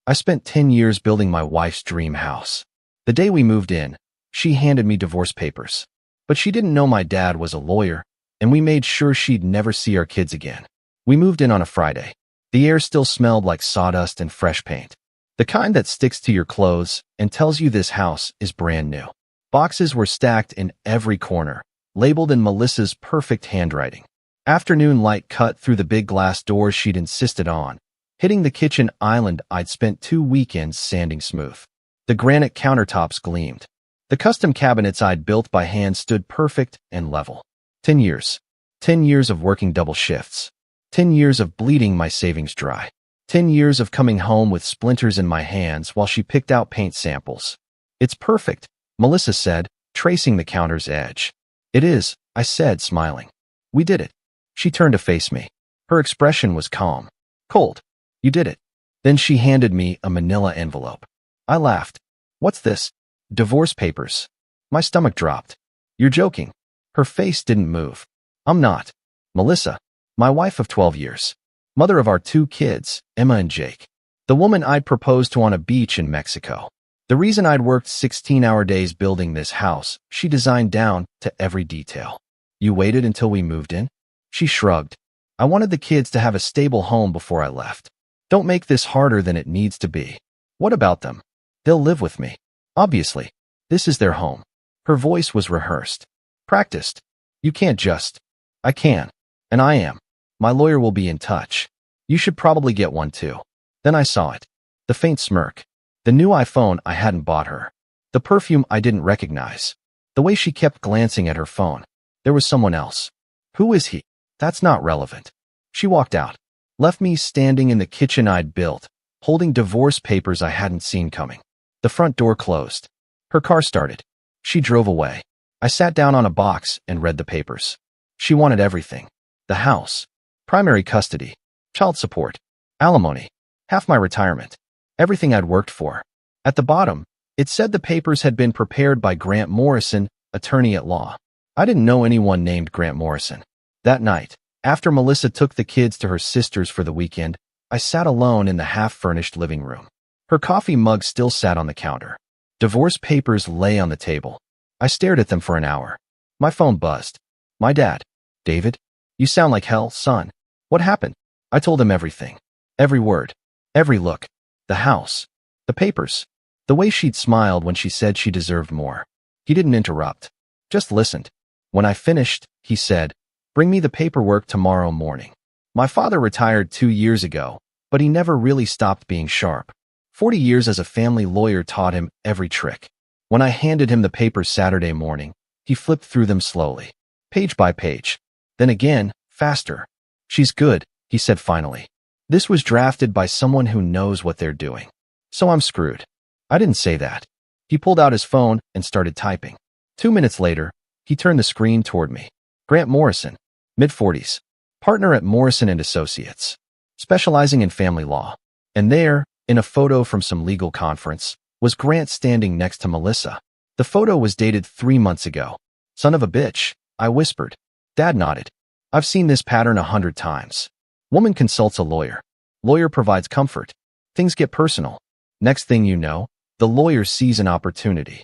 I spent 10 years building my wife's dream house. The day we moved in, she handed me divorce papers. But she didn't know my dad was a lawyer, and we made sure she'd never see our kids again. We moved in on a Friday. The air still smelled like sawdust and fresh paint. The kind that sticks to your clothes and tells you this house is brand new. Boxes were stacked in every corner, labeled in Melissa's perfect handwriting. Afternoon light cut through the big glass doors she'd insisted on, hitting the kitchen island I'd spent 2 weekends sanding smooth. The granite countertops gleamed. The custom cabinets I'd built by hand stood perfect and level. 10 years. 10 years of working double shifts. 10 years of bleeding my savings dry. 10 years of coming home with splinters in my hands while she picked out paint samples. "It's perfect," Melissa said, tracing the counter's edge. "It is," I said, smiling. "We did it." She turned to face me. Her expression was calm. "Cold. You did it." Then she handed me a manila envelope. I laughed. "What's this?" "Divorce papers." My stomach dropped. "You're joking." Her face didn't move. "I'm not. Melissa, my wife of 12 years. Mother of our 2 kids, Emma and Jake. The woman I'd proposed to on a beach in Mexico. The reason I'd worked 16-hour days building this house, she designed down to every detail." "You waited until we moved in?" She shrugged. "I wanted the kids to have a stable home before I left. Don't make this harder than it needs to be." "What about them?" "They'll live with me. Obviously. This is their home." Her voice was rehearsed. Practiced. "You can't just." "I can. And I am. My lawyer will be in touch. You should probably get one too." Then I saw it. The faint smirk. The new iPhone I hadn't bought her. The perfume I didn't recognize. The way she kept glancing at her phone. There was someone else. "Who is he?" "That's not relevant." She walked out. Left me standing in the kitchen I'd built, holding divorce papers I hadn't seen coming. The front door closed. Her car started. She drove away. I sat down on a box and read the papers. She wanted everything. The house. Primary custody. Child support. Alimony. Half my retirement. Everything I'd worked for. At the bottom, it said the papers had been prepared by Grant Morrison, attorney at law. I didn't know anyone named Grant Morrison. That night, after Melissa took the kids to her sister's for the weekend, I sat alone in the half-furnished living room. Her coffee mug still sat on the counter. Divorce papers lay on the table. I stared at them for an hour. My phone buzzed. "My dad." "David? You sound like hell, son. What happened?" I told him everything. Every word. Every look. The house. The papers. The way she'd smiled when she said she deserved more. He didn't interrupt. Just listened. When I finished, he said, "Bring me the paperwork tomorrow morning." My father retired 2 years ago, but he never really stopped being sharp. 40 years as a family lawyer taught him every trick. When I handed him the papers Saturday morning, he flipped through them slowly, page by page. Then again, faster. "She's good," he said finally. "This was drafted by someone who knows what they're doing. So I'm screwed." I didn't say that. He pulled out his phone and started typing. 2 minutes later, he turned the screen toward me. Grant Morrison, mid-40s, partner at Morrison & Associates, specializing in family law. And there, in a photo from some legal conference, was Grant standing next to Melissa. The photo was dated 3 months ago. "Son of a bitch," I whispered. Dad nodded. "I've seen this pattern 100 times. Woman consults a lawyer. Lawyer provides comfort. Things get personal. Next thing you know, the lawyer sees an opportunity.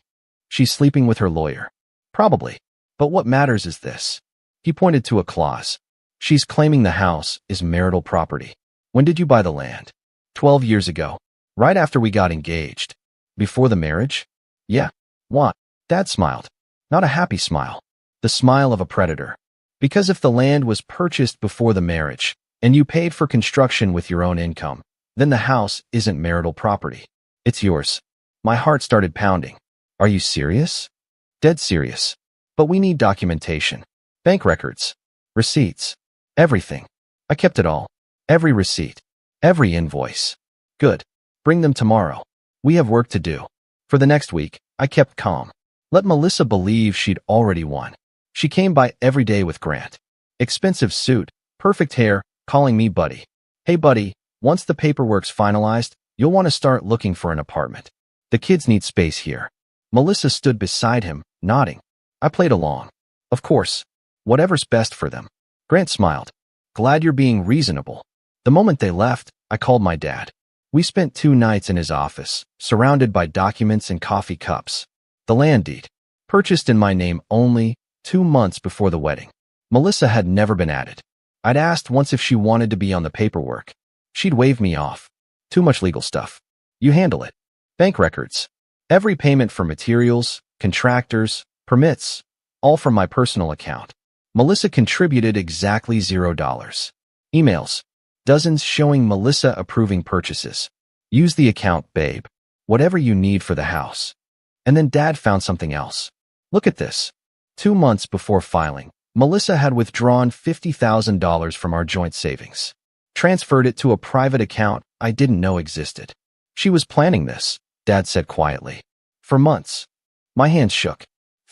She's sleeping with her lawyer. Probably. But what matters is this." He pointed to a clause. "She's claiming the house is marital property." "When did you buy the land?" 12 years ago. Right after we got engaged." "Before the marriage?" "Yeah." "Why?" Dad smiled. Not a happy smile. The smile of a predator. "Because if the land was purchased before the marriage, and you paid for construction with your own income, then the house isn't marital property. It's yours." My heart started pounding. "Are you serious?" "Dead serious. But we need documentation. Bank records. Receipts. Everything." I kept it all. Every receipt. Every invoice. "Good. Bring them tomorrow. We have work to do." For the next week, I kept calm. Let Melissa believe she'd already won. She came by every day with Grant. Expensive suit, perfect hair, calling me buddy. "Hey buddy, once the paperwork's finalized, you'll want to start looking for an apartment. The kids need space here." Melissa stood beside him, nodding. I played along. "Of course. Whatever's best for them." Grant smiled. "Glad you're being reasonable." The moment they left, I called my dad. We spent 2 nights in his office, surrounded by documents and coffee cups. The land deed, purchased in my name only 2 months before the wedding. Melissa had never been added. I'd asked once if she wanted to be on the paperwork. She'd waved me off. Too much legal stuff. You handle it. Bank records. Every payment for materials, contractors, permits, all from my personal account. Melissa contributed exactly $0. Emails. Dozens showing Melissa approving purchases. Use the account, babe. Whatever you need for the house. And then Dad found something else. Look at this. 2 months before filing, Melissa had withdrawn $50,000 from our joint savings. Transferred it to a private account I didn't know existed. She was planning this, Dad said quietly. For months. My hands shook.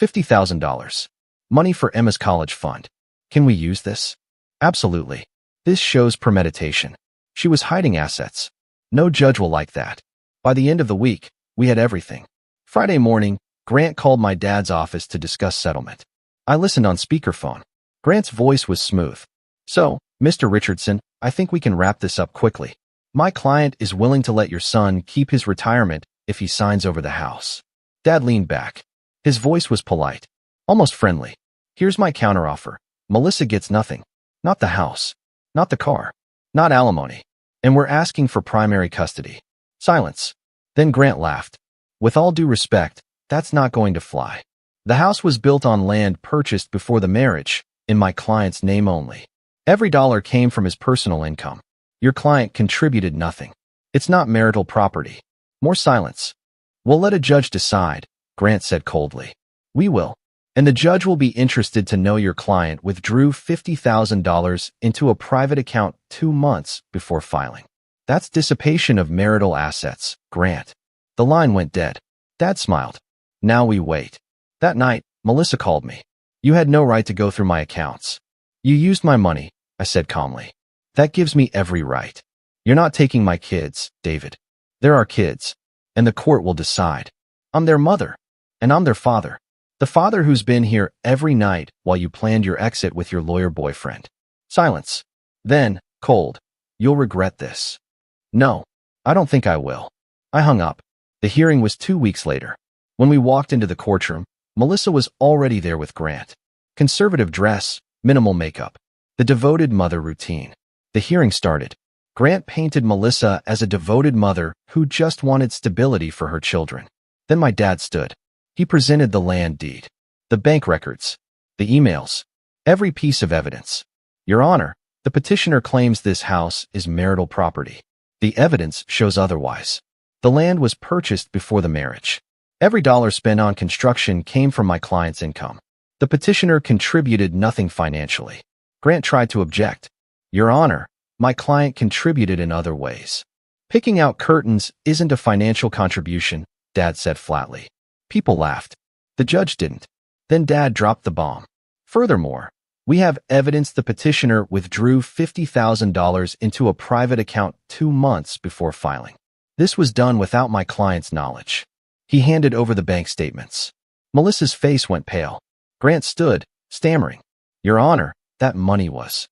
$50,000. Money for Emma's college fund. Can we use this? Absolutely. This shows premeditation. She was hiding assets. No judge will like that. By the end of the week, we had everything. Friday morning, Grant called my dad's office to discuss settlement. I listened on speakerphone. Grant's voice was smooth. So, Mr. Richardson, I think we can wrap this up quickly. My client is willing to let your son keep his retirement if he signs over the house. Dad leaned back. His voice was polite, almost friendly. Here's my counteroffer. Melissa gets nothing. Not the house. Not the car. Not alimony. And we're asking for primary custody. Silence. Then Grant laughed. With all due respect, that's not going to fly. The house was built on land purchased before the marriage, in my client's name only. Every dollar came from his personal income. Your client contributed nothing. It's not marital property. More silence. We'll let a judge decide, Grant said coldly. We will. And the judge will be interested to know your client withdrew $50,000 into a private account 2 months before filing. That's dissipation of marital assets, Grant. The line went dead. Dad smiled. Now we wait. That night, Melissa called me. You had no right to go through my accounts. You used my money, I said calmly. That gives me every right. You're not taking my kids, David. They're our kids, and the court will decide. I'm their mother, and I'm their father. The father who's been here every night while you planned your exit with your lawyer boyfriend. Silence. Then, cold. You'll regret this. No, I don't think I will. I hung up. The hearing was 2 weeks later. When we walked into the courtroom, Melissa was already there with Grant. Conservative dress, minimal makeup. The devoted mother routine. The hearing started. Grant painted Melissa as a devoted mother who just wanted stability for her children. Then my dad stood. He presented the land deed, the bank records, the emails, every piece of evidence. Your Honor, the petitioner claims this house is marital property. The evidence shows otherwise. The land was purchased before the marriage. Every dollar spent on construction came from my client's income. The petitioner contributed nothing financially. Grant tried to object. Your Honor, my client contributed in other ways. Picking out curtains isn't a financial contribution, Dad said flatly. People laughed. The judge didn't. Then Dad dropped the bomb. Furthermore, we have evidence the petitioner withdrew $50,000 into a private account 2 months before filing. This was done without my client's knowledge. He handed over the bank statements. Melissa's face went pale. Grant stood, stammering. Your Honor, that money was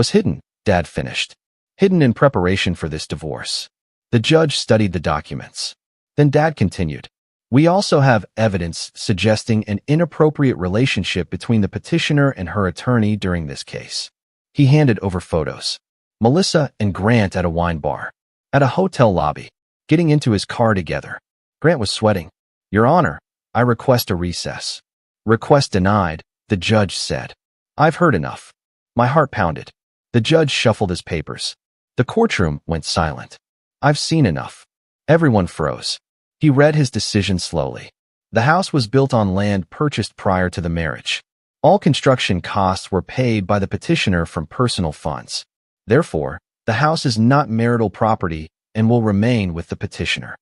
hidden, Dad finished. Hidden in preparation for this divorce. The judge studied the documents. Then Dad continued. We also have evidence suggesting an inappropriate relationship between the petitioner and her attorney during this case. He handed over photos. Melissa and Grant at a wine bar. At a hotel lobby. Getting into his car together. Grant was sweating. Your Honor, I request a recess. Request denied, the judge said. I've heard enough. My heart pounded. The judge shuffled his papers. The courtroom went silent. I've seen enough. Everyone froze. He read his decision slowly. The house was built on land purchased prior to the marriage. All construction costs were paid by the petitioner from personal funds. Therefore, the house is not marital property and will remain with the petitioner.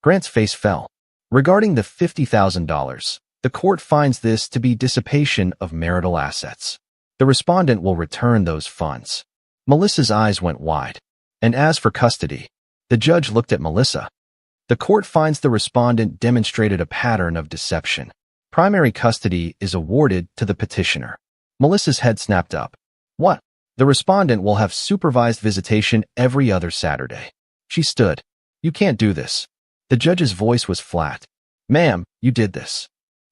Grant's face fell. Regarding the $50,000, the court finds this to be dissipation of marital assets. The respondent will return those funds. Melissa's eyes went wide. And as for custody, the judge looked at Melissa. The court finds the respondent demonstrated a pattern of deception. Primary custody is awarded to the petitioner. Melissa's head snapped up. What? The respondent will have supervised visitation every other Saturday. She stood. You can't do this. The judge's voice was flat. Ma'am, you did this.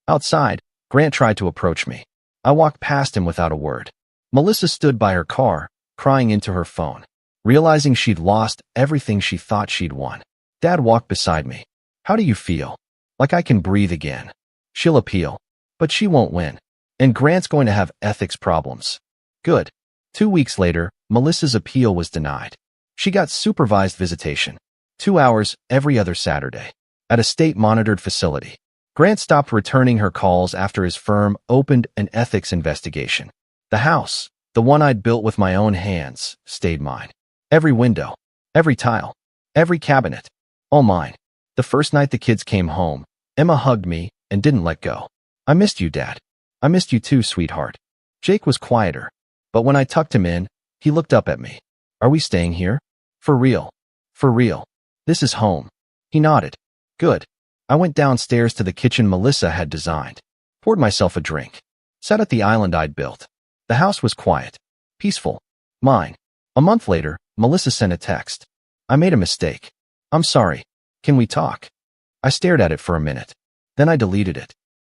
Outside, Grant tried to approach me. I walked past him without a word. Melissa stood by her car, crying into her phone, realizing she'd lost everything she thought she'd won. Dad walked beside me. How do you feel? Like I can breathe again. She'll appeal, but she won't win. And Grant's going to have ethics problems. Good. 2 weeks later, Melissa's appeal was denied. She got supervised visitation, 2 hours every other Saturday, at a state-monitored facility. Grant stopped returning her calls after his firm opened an ethics investigation. The house, the one I'd built with my own hands, stayed mine. Every window, every tile, every cabinet, all mine. The first night the kids came home, Emma hugged me and didn't let go. I missed you, Dad. I missed you too, sweetheart. Jake was quieter, but when I tucked him in, he looked up at me. Are we staying here? For real. For real. This is home. He nodded. Good. I went downstairs to the kitchen Melissa had designed, poured myself a drink, sat at the island I'd built. The house was quiet, peaceful, mine. A month later, Melissa sent a text. I made a mistake. I'm sorry. Can we talk? I stared at it for a minute. Then I deleted it.